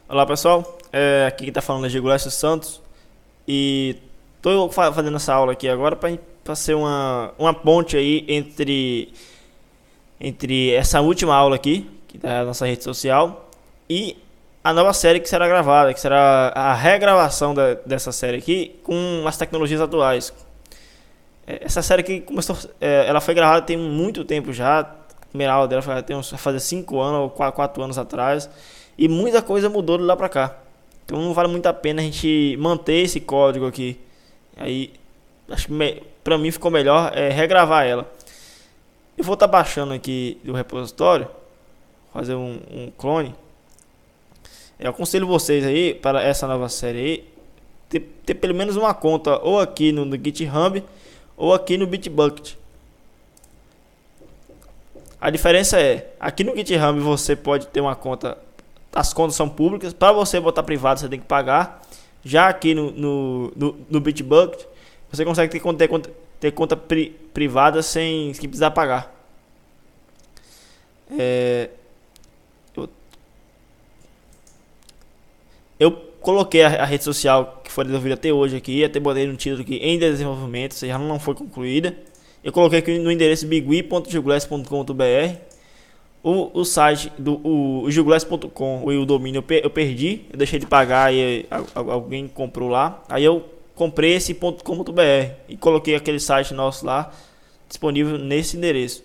Olá pessoal, aqui quem está falando é Diego Lécio Santos e estou fazendo essa aula aqui agora para ser uma ponte aí entre essa última aula aqui, que é a nossa rede social, e a nova série que será gravada, que será a regravação dessa série aqui com as tecnologias atuais. Essa série aqui começou, ela foi gravada tem muito tempo já, a primeira aula dela vai fazer 5 anos ou 4 anos atrás. E muita coisa mudou de lá pra cá. Então não vale muito a pena a gente manter esse código aqui. Aí, acho que pra mim ficou melhor regravar ela. Eu vou estar baixando aqui do repositório, fazer um clone. Eu aconselho vocês aí, para essa nova série aí, ter pelo menos uma conta ou aqui no GitHub ou aqui no Bitbucket. A diferença é, aqui no GitHub você pode ter uma conta. As contas são públicas. Para você botar privado, você tem que pagar. Já aqui no Bitbucket, você consegue ter conta privada sem precisar pagar. Eu, eu coloquei a rede social que foi desenvolvida até hoje aqui. Até botei no título aqui em desenvolvimento. Ou seja, não foi concluída. Eu coloquei aqui no endereço bigui.juglass.com.br. O site do juglass.com, o domínio eu perdi, eu deixei de pagar e alguém comprou lá. Aí eu comprei esse .com.br e coloquei aquele site nosso lá disponível nesse endereço.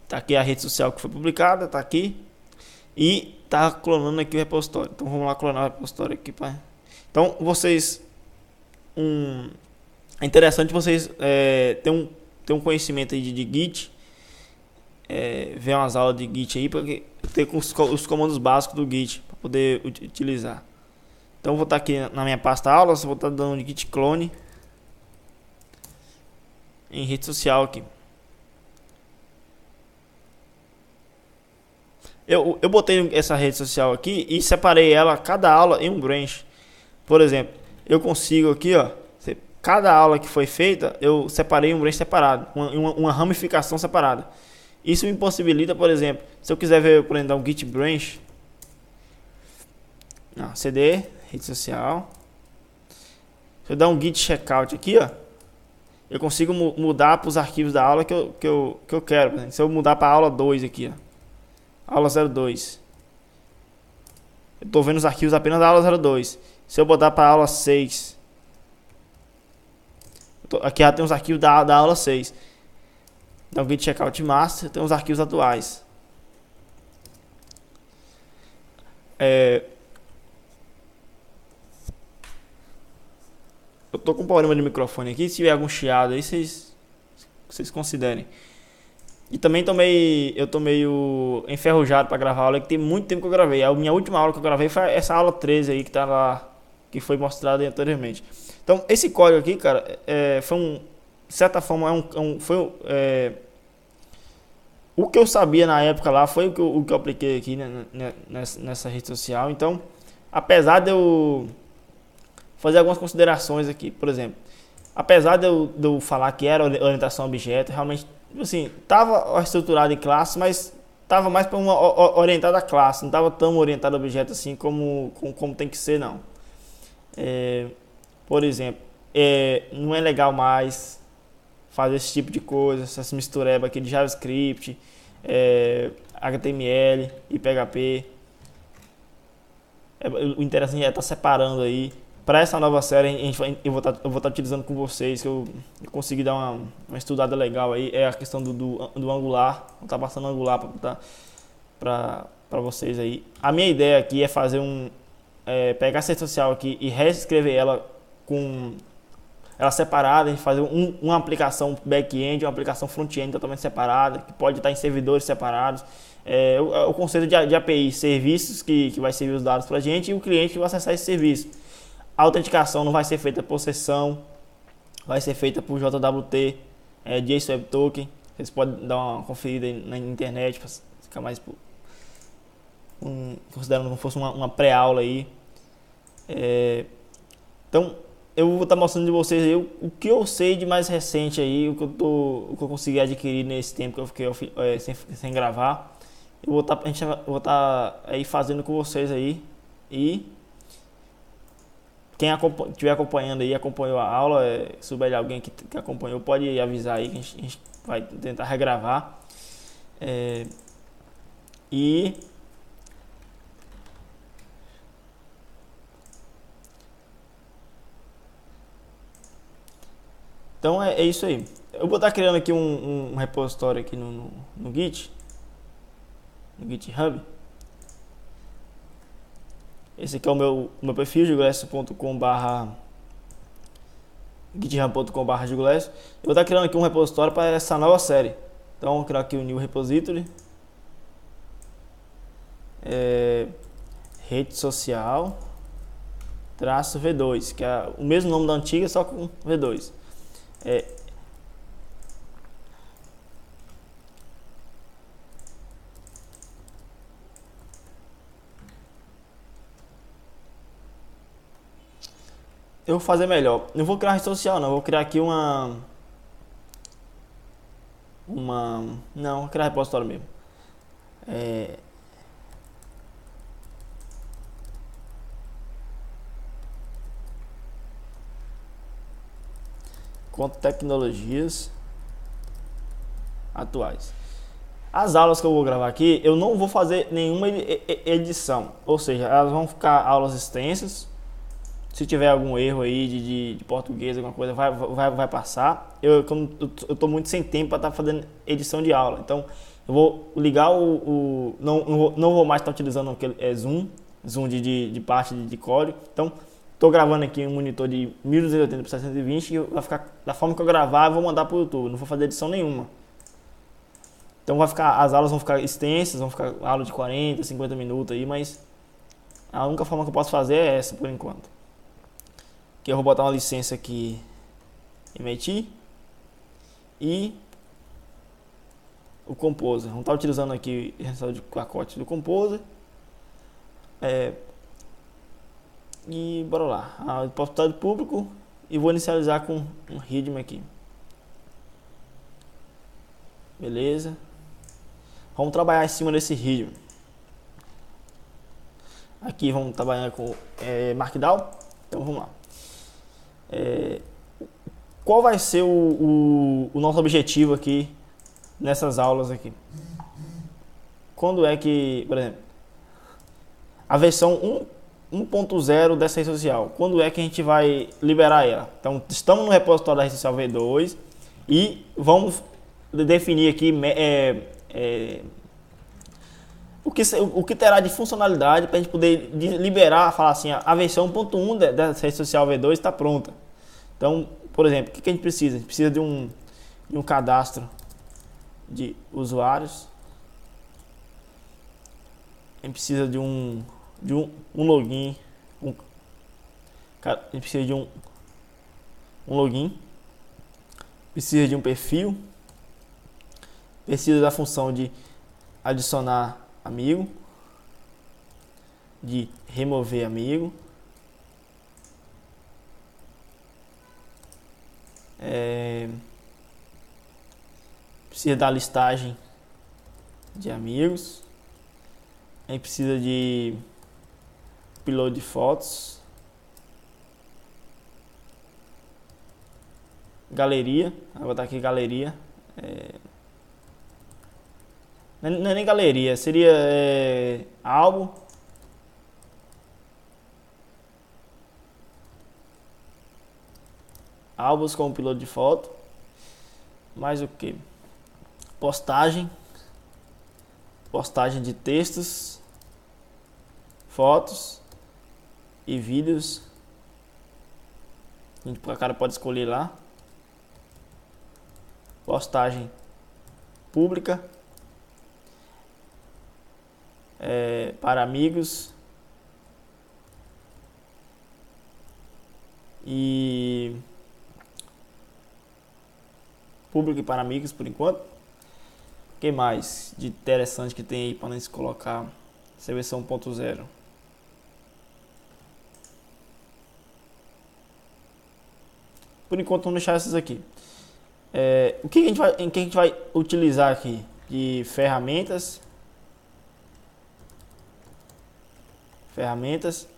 Tá aqui a rede social que foi publicada, tá aqui. E tá clonando aqui o repositório. Então vamos lá clonar o repositório aqui, pai. Então vocês é interessante vocês ter um conhecimento aí de Git, ver umas aulas de Git aí, para ter os comandos básicos do Git, para poder utilizar. Então vou estar aqui na minha pasta aulas, vou estar dando Git clone em rede social aqui. Eu botei essa rede social aqui e separei ela, cada aula, em um branch. Por exemplo, eu consigo aqui, ó. Cada aula que foi feita, eu separei um branch separado, uma ramificação separada. Isso me possibilita, por exemplo, se eu quiser ver, por exemplo, um Git branch, CD, rede social. Se eu dar um Git checkout aqui, ó, eu consigo mudar para os arquivos da aula que eu quero. Por exemplo, se eu mudar para a aula 2 aqui, ó, aula 02, eu estou vendo os arquivos apenas da aula 02. Se eu botar para a aula 6, aqui já tem os arquivos da aula 6. Então, Git Checkout Master tem os arquivos atuais. Eu tô com um problema de microfone aqui. Se tiver algum chiado aí, vocês considerem. E também eu tô meio enferrujado para gravar a aula, que tem muito tempo que eu gravei. A minha última aula que eu gravei foi essa aula 13 aí que tá lá, que foi mostrada anteriormente. Então, esse código aqui, cara, foi de certa forma, o que eu sabia na época lá foi o que eu apliquei aqui, né, nessa rede social. Então, apesar de eu fazer algumas considerações aqui, por exemplo, apesar de eu falar que era orientação a objeto, realmente, assim, estava estruturado em classe, mas estava mais para uma orientada a classe, não estava tão orientado a objeto assim como tem que ser, não. Por exemplo, não é legal mais fazer esse tipo de coisa, essa mistureba aqui de JavaScript, HTML e PHP. O interessante é estar separando aí. Para essa nova série, eu vou estar utilizando com vocês, que eu consegui dar uma estudada legal aí, é a questão do Angular. Vou estar passando Angular para vocês aí. A minha ideia aqui é fazer pegar essa rede social aqui e reescrever ela com ela separada, a gente fazer uma aplicação back-end, uma aplicação front-end totalmente separada, que pode estar em servidores separados. O conceito de API, serviços que vai servir os dados para a gente e o cliente que vai acessar esse serviço. A autenticação não vai ser feita por sessão, vai ser feita por JWT, JSON Web Token. Vocês podem dar uma conferida aí na internet para ficar mais considerando como fosse uma pré-aula aí. Então, eu vou estar mostrando de vocês aí o que eu sei de mais recente aí, o que eu consegui adquirir nesse tempo que eu fiquei sem gravar. Eu vou estar aí fazendo com vocês aí. E quem estiver acompanhando aí, acompanhou a aula, se souber de alguém que acompanhou, pode avisar aí que a gente vai tentar regravar. E então é isso aí. Eu vou estar criando aqui um repositório aqui no Git, no GitHub. Esse aqui é o meu perfil, github.com/github.com/juguless. Eu vou estar criando aqui um repositório para essa nova série. Então, vou criar aqui o new repository. Rede social -v2, que é o mesmo nome da antiga, só com v2. Eu vou fazer melhor. Não vou criar rede social, não. Vou criar aqui não, vou criar repositório mesmo. Com tecnologias atuais. As aulas que eu vou gravar aqui, eu não vou fazer nenhuma edição. Ou seja, elas vão ficar aulas extensas. Se tiver algum erro aí de português, alguma coisa, vai passar. Eu tô muito sem tempo para estar fazendo edição de aula. Então, eu vou ligar não vou mais estar utilizando aquele Zoom de parte de código. Então, estou gravando aqui um monitor de 1280 por 720 e vai ficar da forma que eu gravar, eu vou mandar para o YouTube. Não vou fazer edição nenhuma. Então, as aulas vão ficar extensas, vão ficar aula de 40, 50 minutos aí, mas a única forma que eu posso fazer é essa por enquanto. Que eu vou botar uma licença aqui, emitir, e o Composer. Vamos estar utilizando aqui o resultado de pacote do Composer. E bora lá. Repositório público, e vou inicializar com um readme aqui. Beleza. Vamos trabalhar em cima desse readme. Aqui vamos trabalhar com Markdown. Então vamos lá. Qual vai ser o nosso objetivo aqui nessas aulas aqui? Quando é que, por exemplo, a versão 1.0 dessa rede social, quando é que a gente vai liberar ela? Então, estamos no repositório da rede social V2 e vamos definir aqui o que terá de funcionalidade para a gente poder liberar, falar assim, a versão 1.1 da rede social V2 está pronta. Então, por exemplo, o que a gente precisa? A gente precisa de um cadastro de usuários. A gente precisa de um login. A gente precisa de um login. Precisa de um perfil. Precisa da função de adicionar amigo, de remover amigo, precisa da listagem de amigos, a gente precisa de upload de fotos, galeria, vou botar aqui galeria. Não é nem galeria, seria álbum. Álbuns com piloto de foto. Mais o que? Postagem. Postagem de textos, fotos e vídeos. O cara pode escolher lá. Postagem pública. Para amigos e público e para amigos por enquanto. O que mais de interessante que tem aí para nós colocar essa versão 1.0? Por enquanto vamos deixar essas aqui. O que a gente vai utilizar aqui? De ferramentas. Ferramentas.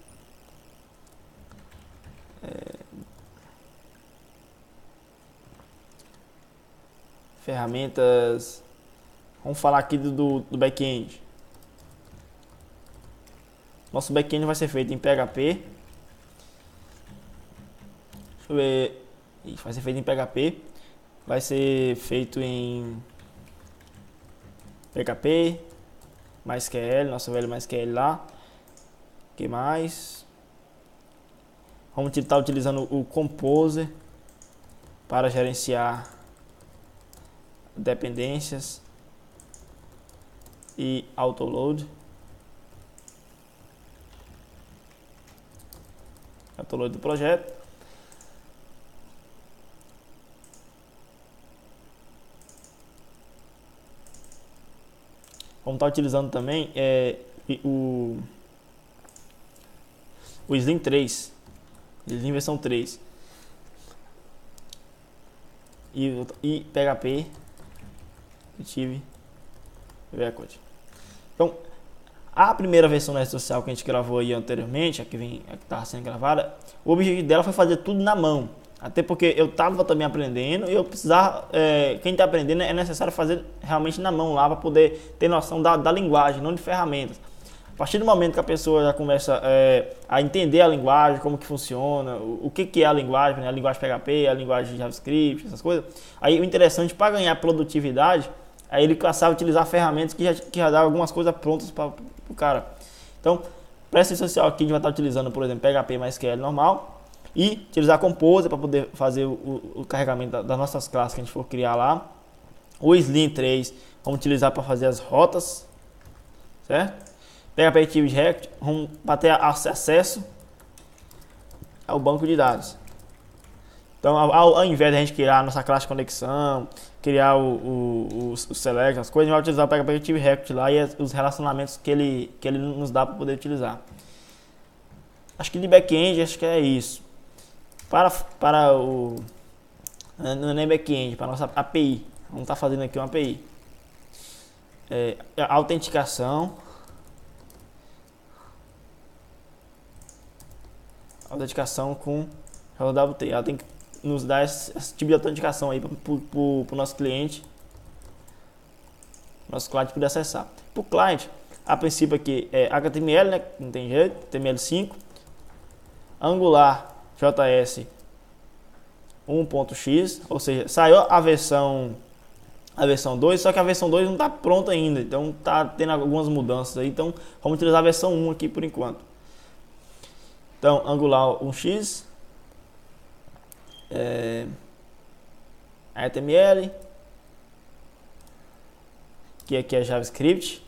Vamos falar aqui do back-end. Nosso back-end vai ser feito em PHP. Deixa eu ver. Vai ser feito em PHP. Vai ser feito em PHP, MySQL, nosso velho MySQL lá. O que mais? Vamos estar utilizando o Composer para gerenciar dependências e autoload. Autoload do projeto. Vamos estar utilizando também o Slim 3, Slim versão 3 e PHP Active Record. Então, a primeira versão da rede social que a gente gravou aí anteriormente, a que estava sendo gravada, o objetivo dela foi fazer tudo na mão. Até porque eu estava também aprendendo e eu precisava, quem está aprendendo é necessário fazer realmente na mão lá para poder ter noção da linguagem, não de ferramentas. A partir do momento que a pessoa já começa a entender a linguagem, como que funciona, o que é a linguagem, né? A linguagem PHP, a linguagem JavaScript, essas coisas. Aí o interessante para ganhar produtividade, aí ele começava a utilizar ferramentas que já davam algumas coisas prontas para o cara. Então, para essa social aqui a gente vai estar utilizando, por exemplo, PHP MySQL normal. E utilizar Composer para poder fazer o carregamento das nossas classes que a gente for criar lá. O Slim 3 vamos utilizar para fazer as rotas, certo? PHP Active Record vamos para ter acesso ao banco de dados. Então, ao invés de a gente criar a nossa classe de conexão, criar o select, as coisas, a gente vai utilizar o PHP Active Record lá e os relacionamentos que ele nos dá para poder utilizar. Acho que de back-end, acho que é isso. Para o não é back-end, para a nossa API. Vamos estar fazendo aqui uma API. Autenticação. Autenticação com JWT. Ela tem que nos dar esse tipo de autenticação aí para o nosso cliente. Nosso cliente poder acessar. Para o cliente, a princípio aqui é HTML, né? Não tem jeito, HTML5. Angular JS 1.x, ou seja, saiu a versão 2, só que a versão 2 não está pronta ainda, então está tendo algumas mudanças aí, então vamos utilizar a versão 1 aqui por enquanto. Então, Angular 1x, HTML, que aqui é JavaScript,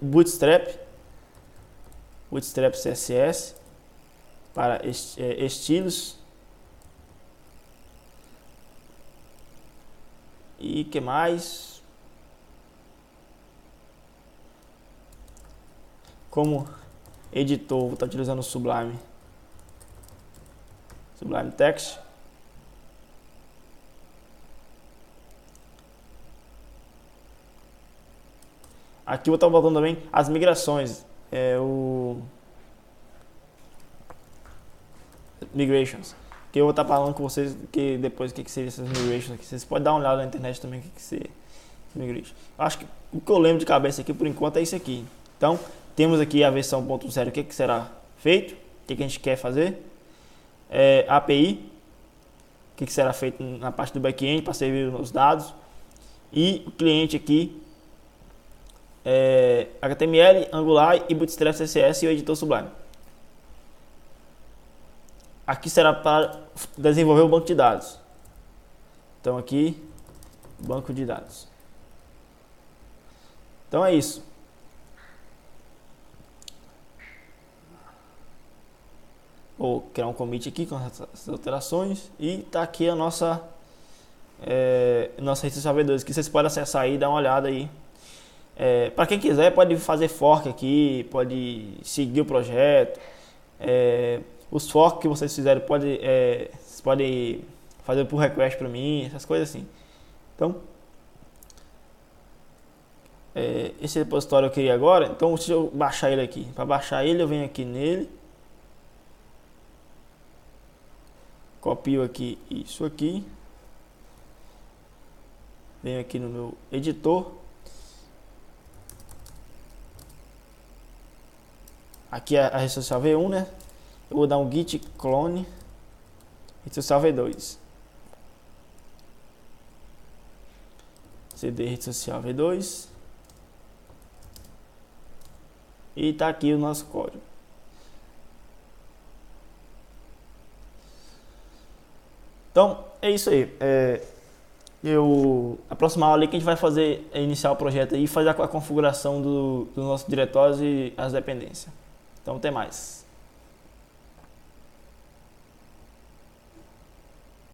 Bootstrap CSS para estilos e que mais? Como editor, vou estar utilizando o Sublime Text. Aqui eu vou estar botando também as migrações, migrations, que eu vou estar falando com vocês que depois o que seria essas migrations aqui. Vocês podem dar uma olhada na internet também o que seria migration. Acho que o que eu lembro de cabeça aqui por enquanto é isso aqui. Então temos aqui a versão 1.0, o que será feito, o que a gente quer fazer, API, o que será feito na parte do back-end para servir os dados, e o cliente aqui, HTML, Angular e Bootstrap CSS e o editor Sublime. Aqui será para desenvolver o banco de dados. Então aqui, banco de dados. Então é isso. Vou criar um commit aqui com essas alterações e tá aqui a nossa rede social V2, que vocês podem acessar aí e dar uma olhada aí. Para quem quiser, pode fazer fork aqui, pode seguir o projeto. Os forks que vocês fizerem, vocês podem fazer pull request para mim, essas coisas assim. Então, esse repositório eu criei agora. Então, deixa eu baixar ele aqui. Para baixar ele, eu venho aqui nele, copio aqui isso aqui, venho aqui no meu editor. Aqui é a rede social V1, né? Eu vou dar um git clone rede social V2. cd rede social V2. E tá aqui o nosso código. Então, é isso aí. A próxima aula ali que a gente vai fazer é iniciar o projeto aí e fazer a configuração dos nossos diretórios e as dependências. Então, até mais.